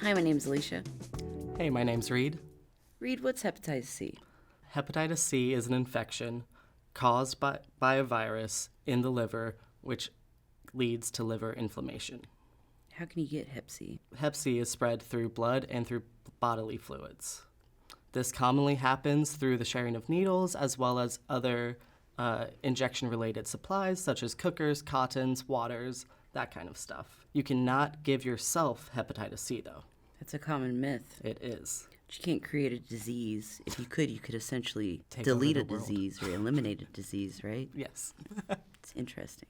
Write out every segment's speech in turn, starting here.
Hi, my name's Alicia. Hey, my name's Reed. Reed, what's hepatitis C? Hepatitis C is an infection caused by a virus in the liver, which leads to liver inflammation. How can you get Hep C? Hep C is spread through blood and through bodily fluids. This commonly happens through the sharing of needles as well as other injection-related supplies such as cookers, cottons, waters, that kind of stuff. You cannot give yourself hepatitis C, though. That's a common myth. It is. But you can't create a disease. If you could essentially Take delete over a the world. disease or eliminate a disease, right? Yes. It's interesting.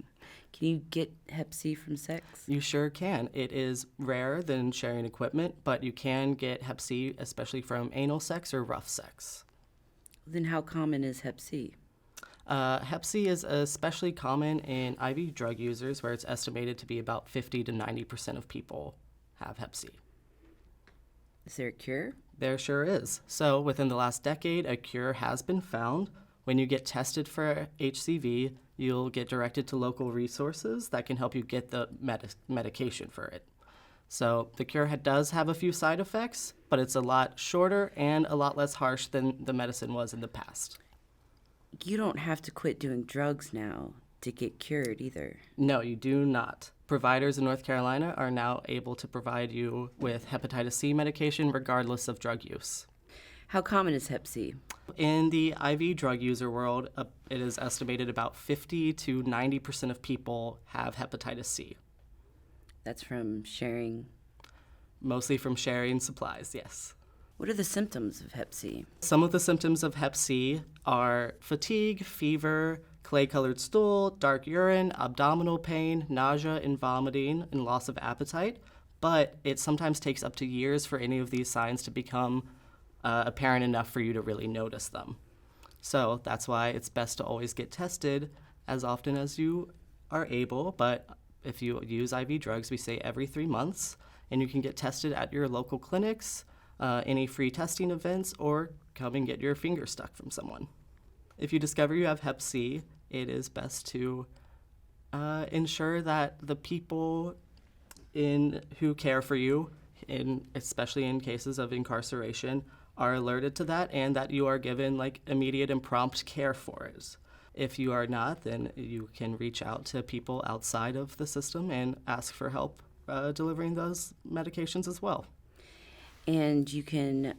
Can you get Hep C from sex? You sure can. It is rarer than sharing equipment, but you can get Hep C, especially from anal sex or rough sex. Then how common is Hep C? Hep C is especially common in IV drug users, where it's estimated to be about 50 to 90% of people have Hep C. Is there a cure? There sure is. So within the last decade, a cure has been found. When you get tested for HCV, you'll get directed to local resources that can help you get the medication for it. So the cure does have a few side effects, but it's a lot shorter and a lot less harsh than the medicine was in the past. You don't have to quit doing drugs now to get cured either. No, you do not. Providers in North Carolina are now able to provide you with hepatitis C medication regardless of drug use. How common is Hep C? In the IV drug user world, it is estimated about 50 to 90% of people have hepatitis C. That's from sharing. Mostly from sharing supplies, yes. What are the symptoms of Hep C? Some of the symptoms of Hep C are fatigue, fever, clay-colored stool, dark urine, abdominal pain, nausea and vomiting, and loss of appetite. But it sometimes takes up to years for any of these signs to become apparent enough for you to really notice them. So that's why it's best to always get tested as often as you are able. But if you use IV drugs, we say every 3 months, and you can get tested at your local clinics, any free testing events, or come and get your finger stuck from someone. If you discover you have Hep C, it is best to ensure that the people who care for you, especially in cases of incarceration, are alerted to that and that you are given immediate and prompt care for it. If you are not, then you can reach out to people outside of the system and ask for help delivering those medications as well. And you can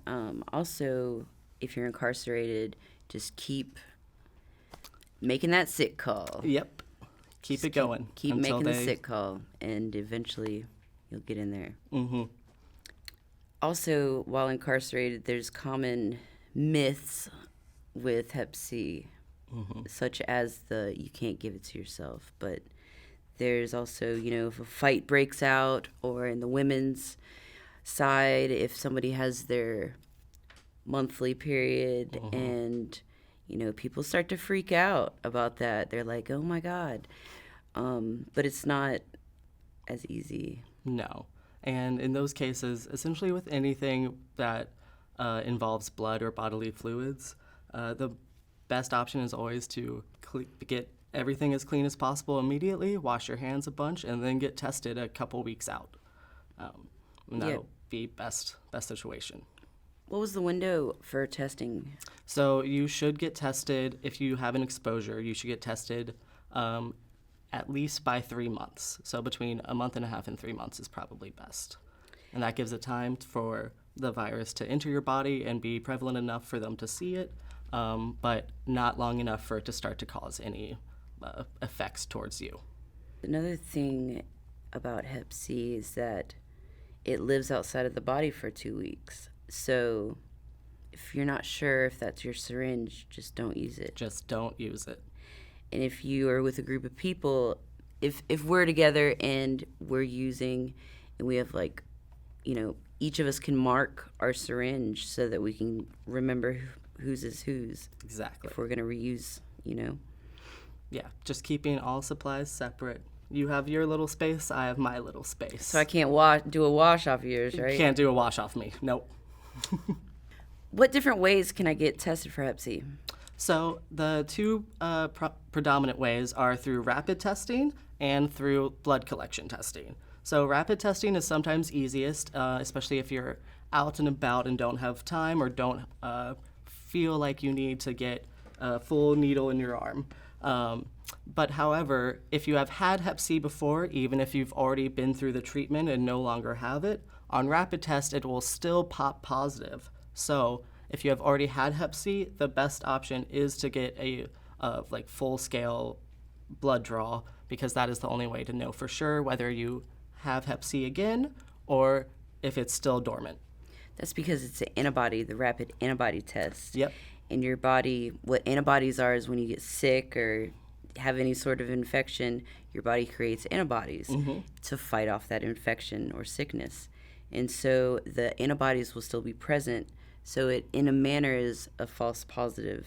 also, if you're incarcerated, just keep making that sick call. Yep. Keep it going. Keep making the sick call, and eventually you'll get in there. Mm-hmm. Also, while incarcerated, there's common myths with Hep C, such as you can't give it to yourself. But there's also, if a fight breaks out, or in the women's side, if somebody has their monthly period and people start to freak out about that, they're like, oh my God, but it's not as easy. No. And in those cases, essentially with anything that involves blood or bodily fluids, the best option is always to get everything as clean as possible immediately, wash your hands a bunch, and then get tested a couple weeks out. And that'll be best situation. What was the window for testing? So you should get tested, if you have an exposure, you should get tested at least by 3 months. So between a month and a half and 3 months is probably best. And that gives it time for the virus to enter your body and be prevalent enough for them to see it, but not long enough for it to start to cause any effects towards you. Another thing about Hep C is that it lives outside of the body for 2 weeks. So if you're not sure if that's your syringe, just don't use it. Just don't use it. And if you are with a group of people, if we're together and we're using, and we have each of us can mark our syringe so that we can remember whose is whose. Exactly. If we're going to reuse, Yeah, just keeping all supplies separate. You have your little space, I have my little space. So I can't do a wash off of yours, right? You can't do a wash off me. Nope. What different ways can I get tested for Hep C? So the two predominant ways are through rapid testing and through blood collection testing. So rapid testing is sometimes easiest, especially if you're out and about and don't have time or don't feel like you need to get a full needle in your arm. But however, if you have had Hep C before, even if you've already been through the treatment and no longer have it, on rapid test it will still pop positive. So if you have already had Hep C, the best option is to get a like full-scale blood draw, because that is the only way to know for sure whether you have Hep C again or if it's still dormant. That's because it's an antibody, the rapid antibody test. Yep. In your body, what antibodies are is when you get sick or have any sort of infection, your body creates antibodies to fight off that infection or sickness. And so the antibodies will still be present. So it, in a manner, is a false positive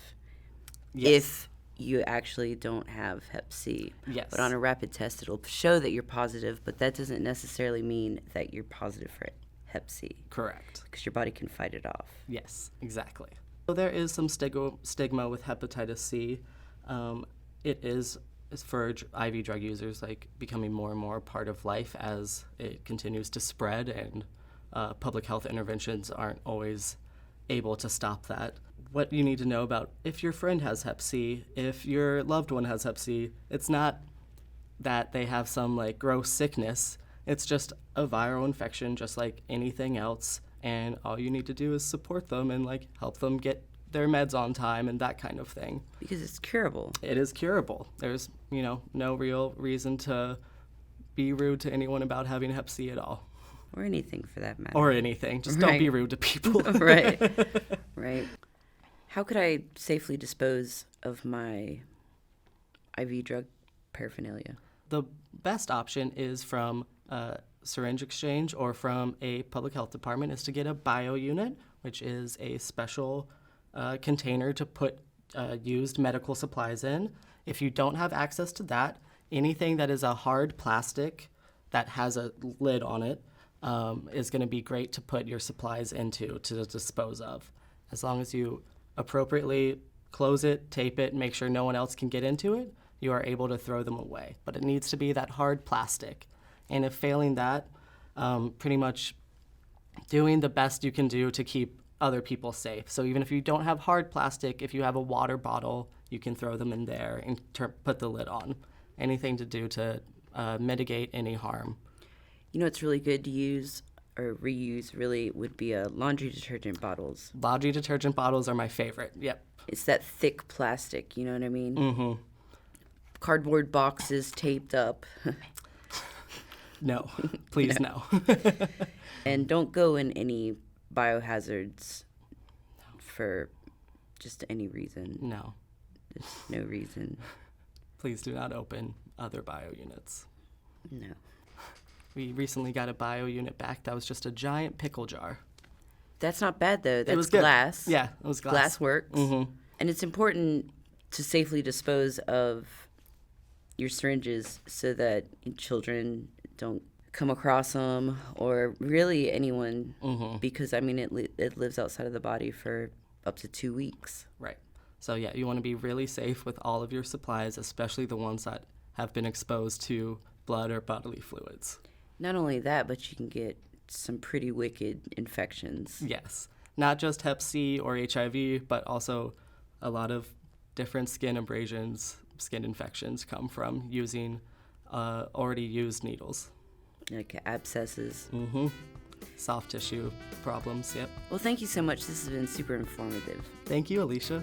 if you actually don't have Hep C. Yes. But on a rapid test, it'll show that you're positive, but that doesn't necessarily mean that you're positive for Hep C. Correct. Because your body can fight it off. Yes, exactly. So there is some stigma with hepatitis C. It is for IV drug users, like, becoming more and more part of life as it continues to spread, and public health interventions aren't always able to stop that. What you need to know about if your friend has Hep C, if your loved one has Hep C, it's not that they have some like gross sickness. It's just a viral infection, just like anything else. And all you need to do is support them and like help them get their meds on time and that kind of thing. Because it's curable. It is curable. There's, no real reason to be rude to anyone about having Hep C at all. Or anything for that matter. Or anything. Just don't be rude to people. Right. How could I safely dispose of my IV drug paraphernalia? The best option is from a syringe exchange or from a public health department is to get a bio unit, which is a special container to put used medical supplies in. If you don't have access to that, anything that is a hard plastic that has a lid on it is going to be great to put your supplies into to dispose of. As long as you appropriately close it, tape it, make sure no one else can get into it, you are able to throw them away. But it needs to be that hard plastic. And if failing that, pretty much doing the best you can do to keep other people safe. So even if you don't have hard plastic, if you have a water bottle, you can throw them in there and put the lid on. Anything to do to mitigate any harm. It's really good to use or reuse really would be laundry detergent bottles. Laundry detergent bottles are my favorite, yep. It's that thick plastic, you know what I mean? Mm-hmm. Cardboard boxes taped up. No, please no. And don't go in any biohazards for just any reason. No. There's no reason. Please do not open other bio units. No. We recently got a bio unit back that was just a giant pickle jar. That's not bad, though. That's It was good. glass. Yeah, it was glass. Glass works. Mm-hmm. And it's important to safely dispose of your syringes so that children don't come across them, or really anyone, because, it lives outside of the body for up to 2 weeks. Right. So, yeah, you want to be really safe with all of your supplies, especially the ones that have been exposed to blood or bodily fluids. Not only that, but you can get some pretty wicked infections. Yes. Not just Hep C or HIV, but also a lot of different skin abrasions, skin infections come from using already used needles. Like abscesses. Mm-hmm. Soft tissue problems, yep. Well, thank you so much. This has been super informative. Thank you, Alicia.